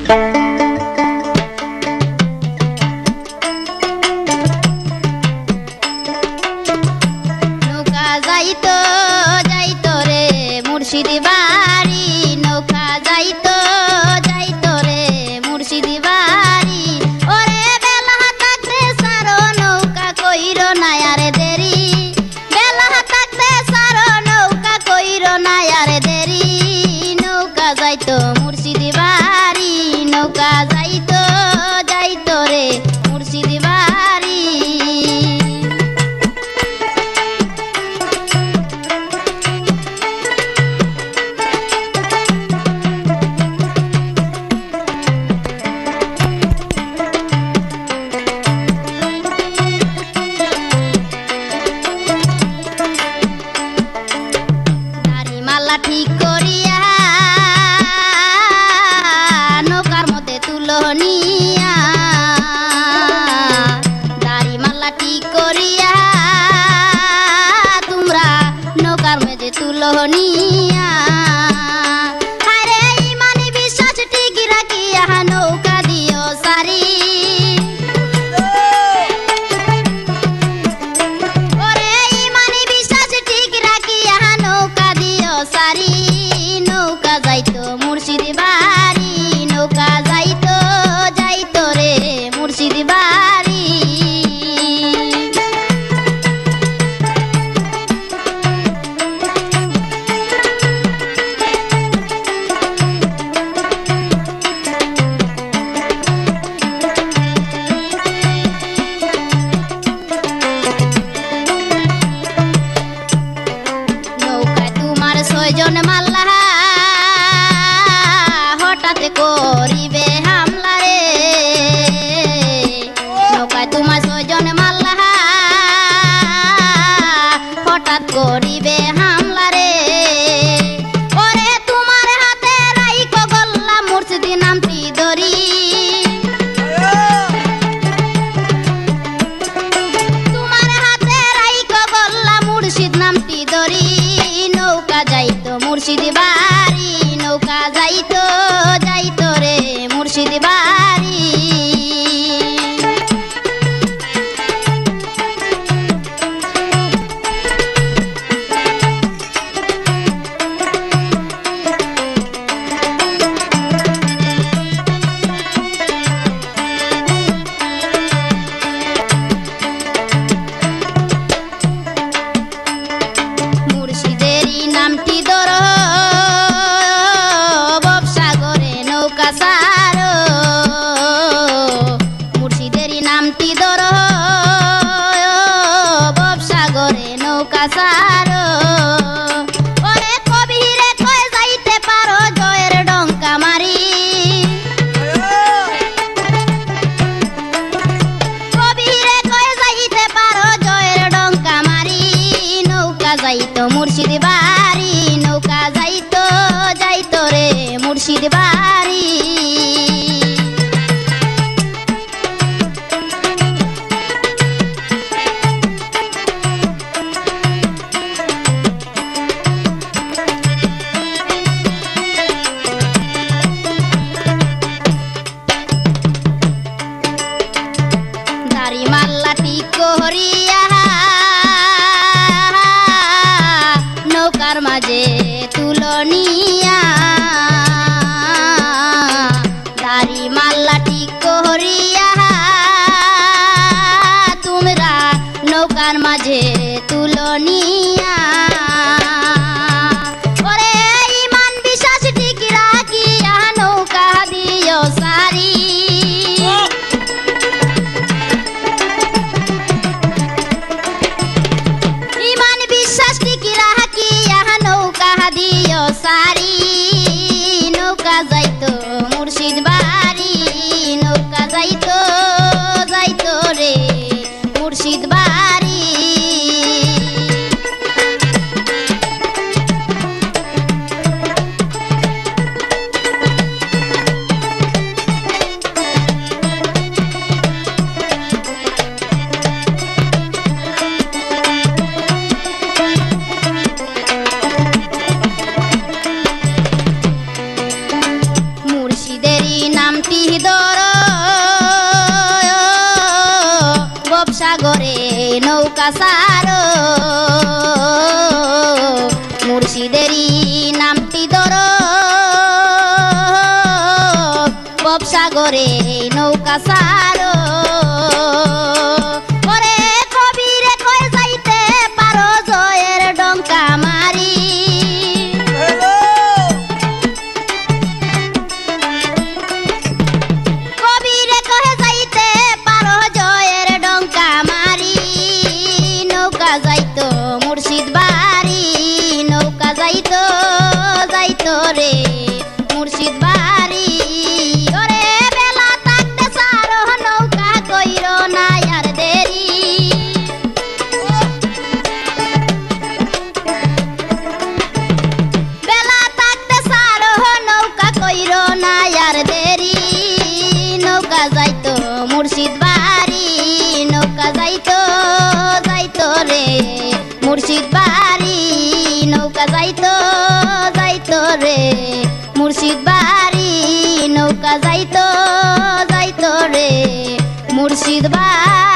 নৌকা যাইতো যাইতো রে মুর্শিদি বাড়ি, নৌকা যাইতো যাইতো রে মুর্শিদি বাড়ি। ওরে বেলা থাকতে সারো নৌকা কইরো না আরে দেরি, বেলা থাকতে সারো নৌকা কইরো না আরে দেরি। নৌকা যাইতো মুর্শিদি বাড়ি, নৌকা যাইতো যাইতো রে মুর্শিদি বাড়ি। মালা ঠিক করিয়া নৌকার মধ্যে তুলনিয়া, দাড়ি মালা ঠিক করিয়া তোমরা নৌকার মধ্যে তুলনিয়া। আরে ইমানি বিশ্বাস ঠিক রাখিয়া নৌকা দিও সারি, ওরে ইমানি বিশ্বাস ঠিক রাখিয়া নৌকা দিও সারি। নৌকা যাইতো মুর্শিদি বাড়ি, নৌকা যাইতো যাইতো রে মুর্শিদি বাড়ি। নৌকায় তোমার 6 জন মাল্লা হঠাৎ করিবে হামলা রে, নৌকায় তোমার 6 জন মাল্লা হঠাৎ করিবে হামলা রে। ওরে তোমার হাতে রাইখো গল্লা মুর্শিদি নামটি ধরি, তোমার হাতে রাইখো গল্লা মুর্শিদ নামটি ধরি। নৌকা যাইতো মুর্শিদি বাড়ি, নৌকা যাইতো যাইতো রে মুর্শিদি বাড়ি। মুর্শিদেরই নামটি ধরো ব্যবসা করে নৌকা সারো, মুর্শিদেরই নামটি ধরো ব্যবসা করে নৌকা সারো। ওরে কবিরে কয় যাইতে পারো জয়ের ডঙ্কা মারি, কবিরে কয় যাইতে পারো জয়ের ডঙ্কা মারি। নৌকা যাইতো মুর্শিদি বাড়ি, নৌকা যাইতো যাইতো রে মুর্শিদি বাড়ি। দাড়ি মাল্লা ঠিক করিয়া নৌকার মাঝে তুলনিয়া, নামটি ধর সাগরে নৌকা সারো মুর্শিদেরই নামটি ধর সাগরে নৌকা সারো ওরে কবিরে কয়ে যাইতে পারো জয়ের ডঙ্কা মারি কবিরে কয়ে যাইতে পারো জয়ের ডঙ্কা মারি নৌকা যাইতো মুর্শিদ বাড়ি নৌকা যাইতো যাইতো রে মুর্শিদ বাড়ি ওরে বেলা থাকতে সারো নৌকা কইরো না আর দেরি বেলা থাকতে সারো নৌকা কইরো না আর দেরি নৌকা যাইতো মুর্শিদ বাড়ি নৌকা যাইতো যাইতো রে মুর্শিদ বাড়ি নৌকা যাইতো যাইতো রে মুর্শিদ বাড়ি নৌকা যাইতো যাইতো রে মুর্শিদ বাড়ি।